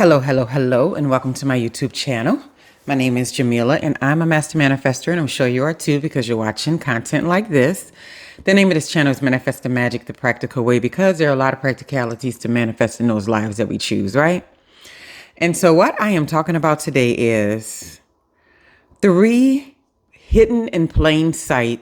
Hello, and welcome to my YouTube channel. My name is Jameelah, and I'm a master manifester, and I'm sure you are too because you're watching content like this. The name of this channel is Manifest the Magic the Practical Way because there are a lot of practicalities to manifesting those lives that we choose, right? And so what I am talking about today is 3 hidden in plain sight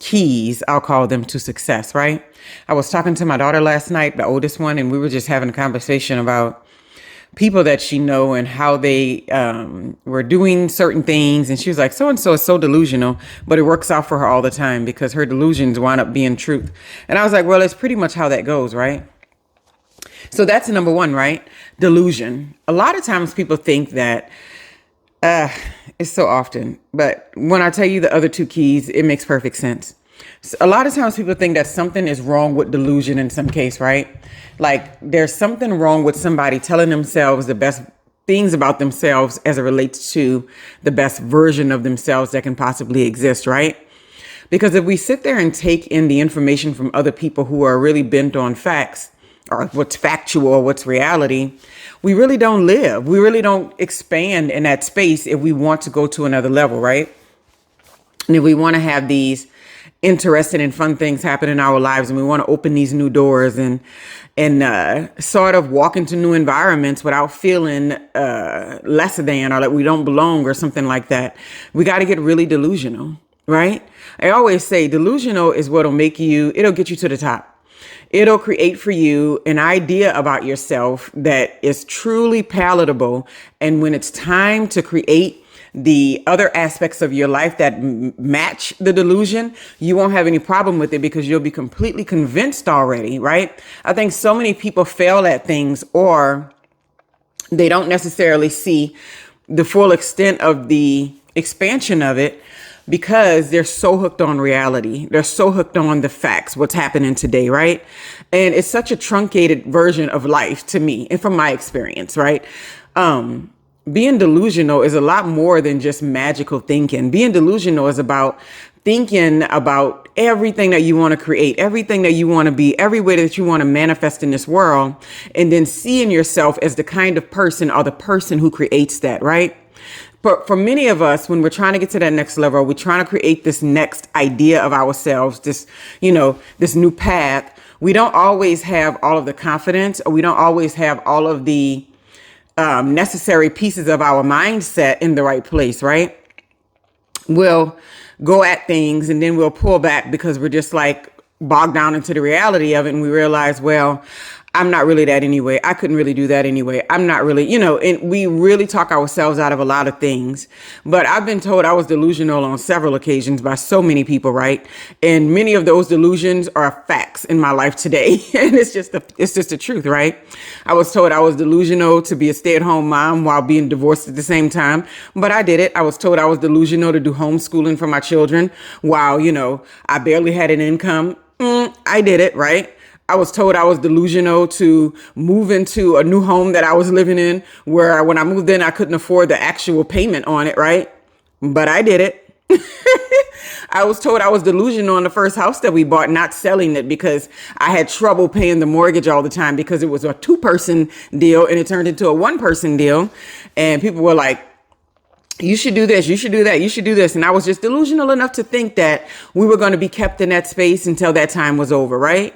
keys, I'll call them, to success, right? I was talking to my daughter last night, the oldest one, and we were just having a conversation about people that she know and how they were doing certain things. And she was like, so-and-so is so delusional, but it works out for her all the time because her delusions wind up being truth. And I was like, well, it's pretty much how that goes, right? So that's number one, right? Delusion. A lot of times people think that it's so often, but when I tell you the other 2 keys, it makes perfect sense. So a lot of times people think that something is wrong with delusion in some case, right? Like there's something wrong with somebody telling themselves the best things about themselves as it relates to the best version of themselves that can possibly exist, right? Because if we sit there and take in the information from other people who are really bent on facts, or what's factual, what's reality, we really don't live. We really don't expand in that space if we want to go to another level, right? And if we want to have these interesting and fun things happen in our lives, and we want to open these new doors and sort of walk into new environments without feeling less than, or that we don't belong or something like that, we got to get really delusional, right? I always say delusional is what'll make you, it'll get you to the top. It'll create for you an idea about yourself that is truly palatable. And when it's time to create the other aspects of your life that match the delusion, you won't have any problem with it because you'll be completely convinced already, right? I think so many people fail at things, or they don't necessarily see the full extent of the expansion of it, because they're so hooked on reality. They're so hooked on the facts, what's happening today, right? And it's such a truncated version of life to me, and from my experience, right? Being delusional is a lot more than just magical thinking. Being delusional is about thinking about everything that you want to create, everything that you want to be, every way that you want to manifest in this world, and then seeing yourself as the kind of person or the person who creates that, right? But for many of us, when we're trying to get to that next level, we're trying to create this next idea of ourselves, this new path. We don't always have all of the confidence, or we don't always have all of the necessary pieces of our mindset in the right place, right? We'll go at things and then we'll pull back because we're just like bogged down into the reality of it. And we realize, well, I'm not really that anyway. I couldn't really do that anyway. I'm not really, and we really talk ourselves out of a lot of things. But I've been told I was delusional on several occasions by so many people, right? And many of those delusions are facts in my life today. And it's just the truth, right? I was told I was delusional to be a stay-at-home mom while being divorced at the same time. But I did it. I was told I was delusional to do homeschooling for my children while, I barely had an income. I did it, right? I was told I was delusional to move into a new home that I was living in, where when I moved in, I couldn't afford the actual payment on it, right? But I did it. I was told I was delusional on the first house that we bought, not selling it because I had trouble paying the mortgage all the time because it was a 2-person deal and it turned into a 1-person deal. And people were like, you should do this, you should do that, you should do this. And I was just delusional enough to think that we were going to be kept in that space until that time was over, right?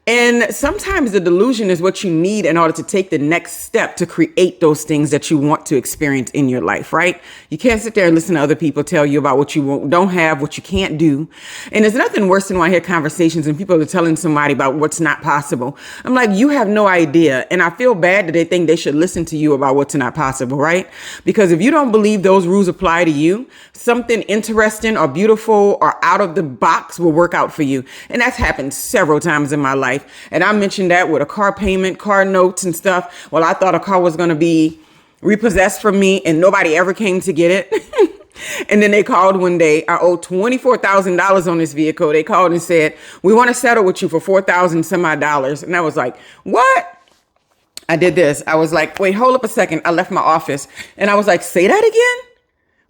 And sometimes the delusion is what you need in order to take the next step to create those things that you want to experience in your life, right? You can't sit there and listen to other people tell you about what you don't have, what you can't do. And there's nothing worse than when I hear conversations and people are telling somebody about what's not possible. I'm like, you have no idea. And I feel bad that they think they should listen to you about what's not possible, right? Because if you don't believe those rules apply to you, something interesting or beautiful or out of the box will work out for you. And that's happened several times in my life. And I mentioned that with a car payment, car notes and stuff. Well, I thought a car was going to be repossessed from me and nobody ever came to get it. And then they called one day. I owed $24,000 on this vehicle. They called and said, we want to settle with you for $4,000 some odd dollars. And I was like, what? I did this. I was like, wait, hold up a second. I left my office and I was like, say that again?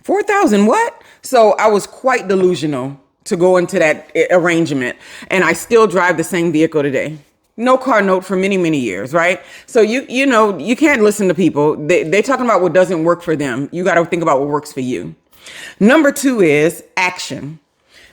4,000 what? So I was quite delusional to go into that arrangement. And I still drive the same vehicle today. no car note for many, many years, right? So you can't listen to people. They talking about what doesn't work for them. You got to think about what works for you. Number 2 is action.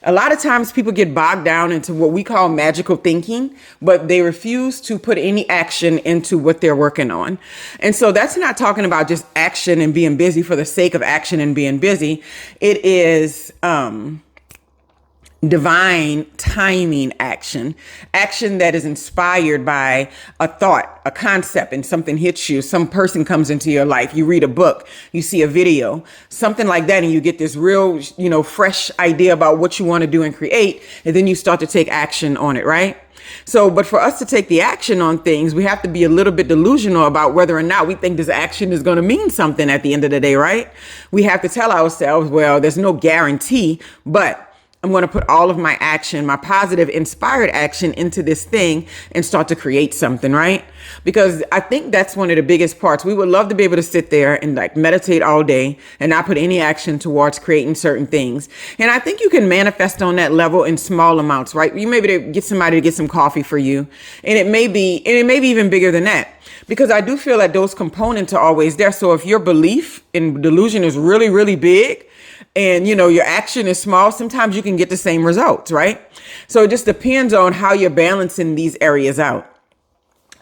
A lot of times people get bogged down into what we call magical thinking, but they refuse to put any action into what they're working on. And so that's not talking about just action and being busy for the sake of action and being busy. It is, divine timing action that is inspired by a thought, a concept, and something hits you. Some person comes into your life. You read a book, you see a video, something like that. And you get this real, fresh idea about what you want to do and create. And then you start to take action on it, right? So, but for us to take the action on things, we have to be a little bit delusional about whether or not we think this action is going to mean something at the end of the day, right? We have to tell ourselves, well, there's no guarantee, but I'm going to put all of my action, my positive, inspired action into this thing and start to create something, right? Because I think that's one of the biggest parts. We would love to be able to sit there and meditate all day and not put any action towards creating certain things. And I think you can manifest on that level in small amounts, right? You may be able to get somebody to get some coffee for you. And it may be even bigger than that. Because I do feel that those components are always there. So if your belief in delusion is really, really big, and, your action is small, sometimes you can get the same results, right? So it just depends on how you're balancing these areas out.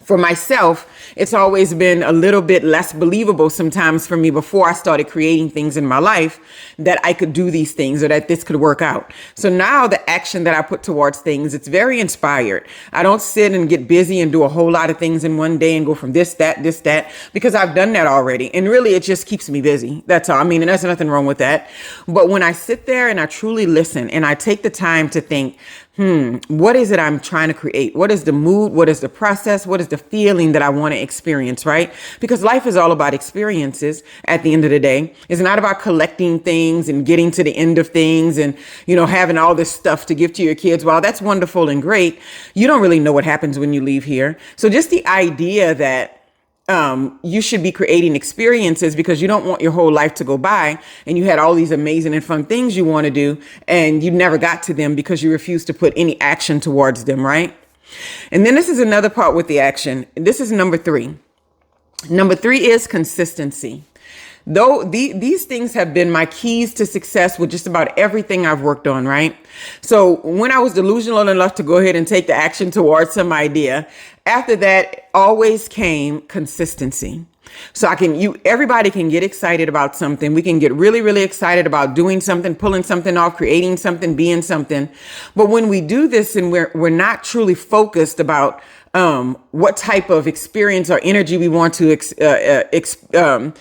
For myself, it's always been a little bit less believable sometimes for me before I started creating things in my life that I could do these things or that this could work out. So now the action that I put towards things, it's very inspired. I don't sit and get busy and do a whole lot of things in one day and go from this, that, because I've done that already. And really, it just keeps me busy. That's all. And there's nothing wrong with that. But when I sit there and I truly listen and I take the time to think, what is it I'm trying to create? What is the mood? What is the process? What is the feeling that I want to experience, right? Because life is all about experiences at the end of the day. It's not about collecting things and getting to the end of things and, having all this stuff to give to your kids. While that's wonderful and great, you don't really know what happens when you leave here. So just the idea that you should be creating experiences because you don't want your whole life to go by and you had all these amazing and fun things you want to do and you never got to them because you refused to put any action towards them, right? And then this is another part with the action. This is number 3. Number 3 is consistency. Though these things have been my keys to success with just about everything I've worked on, right? So when I was delusional enough to go ahead and take the action towards some idea, after that always came consistency. So everybody can get excited about something. We can get really, really excited about doing something, pulling something off, creating something, being something. But when we do this and we're not truly focused about what type of experience or energy we want to expand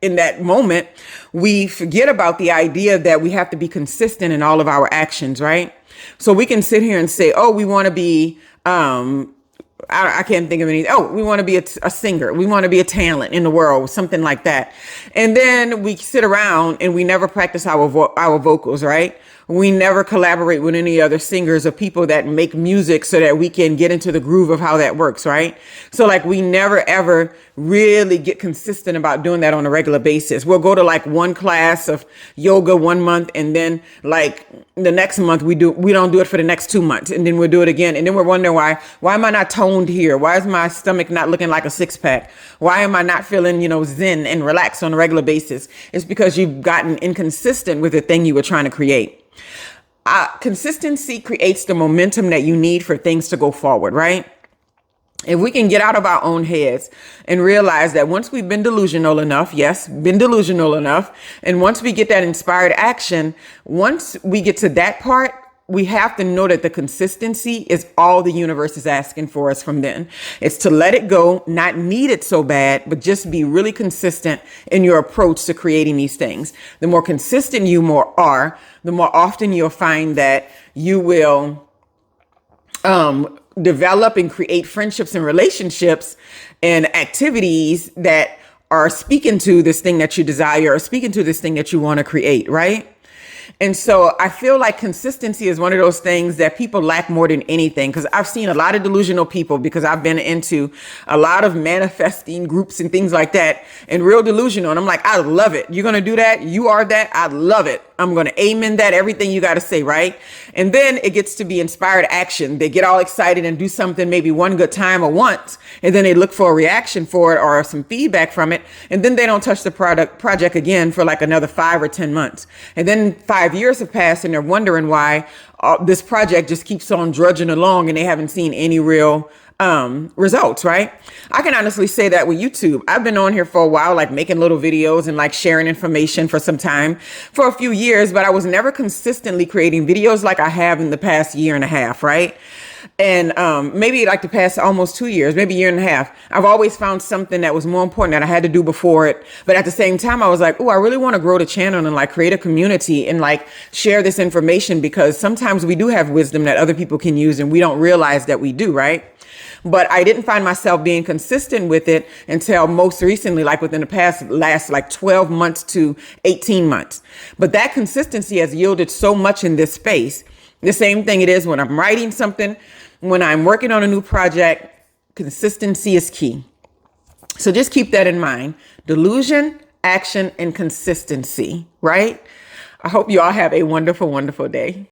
in that moment, we forget about the idea that we have to be consistent in all of our actions, right? So we can sit here and say, oh, we want to be, I can't think of anything. Oh, we want to be a singer. We want to be a talent in the world, something like that. And then we sit around and we never practice our vocals, right? We never collaborate with any other singers or people that make music so that we can get into the groove of how that works, right? So we never ever really get consistent about doing that on a regular basis. We'll go to one class of yoga 1 month and then the next month we don't do it for the next 2 months and then we'll do it again. And then we're wondering why am I not toned here? Why is my stomach not looking like a 6-pack? Why am I not feeling, zen and relaxed on a regular basis? It's because you've gotten inconsistent with the thing you were trying to create. Consistency creates the momentum that you need for things to go forward, right? If we can get out of our own heads and realize that once we've been delusional enough, and once we get that inspired action, once we get to that part, we have to know that the consistency is all the universe is asking for us from then. It's to let it go, not need it so bad, but just be really consistent in your approach to creating these things. The more consistent you are, the more often you'll find that you will develop and create friendships and relationships and activities that are speaking to this thing that you desire or speaking to this thing that you want to create, right? And so I feel like consistency is one of those things that people lack more than anything, because I've seen a lot of delusional people, because I've been into a lot of manifesting groups and things like that, and real delusional. And I'm like, I love it. You're going to do that? You are that? I love it. I'm going to amen that, everything you got to say, right? And then it gets to be inspired action. They get all excited and do something maybe one good time or once, and then they look for a reaction for it or some feedback from it. And then they don't touch the project again for like another 5 or 10 months. And then 5 years have passed and they're wondering why this project just keeps on drudging along and they haven't seen any real results, right? I can honestly say that with YouTube. I've been on here for a while, like making little videos and like sharing information for some time, for a few years, but I was never consistently creating videos like I have in the past year and a half, right? And maybe like the past almost 2 years, maybe a year and a half, I've always found something that was more important that I had to do before it. But at the same time, I was like, oh, I really want to grow the channel and like create a community and like share this information, because sometimes we do have wisdom that other people can use and we don't realize that we do, right? But I didn't find myself being consistent with it until most recently, like within the last like 12 months to 18 months. But that consistency has yielded so much in this space. The same thing it is when I'm writing something, when I'm working on a new project, consistency is key. So just keep that in mind. Delusion, action, and consistency, right? I hope you all have a wonderful, wonderful day.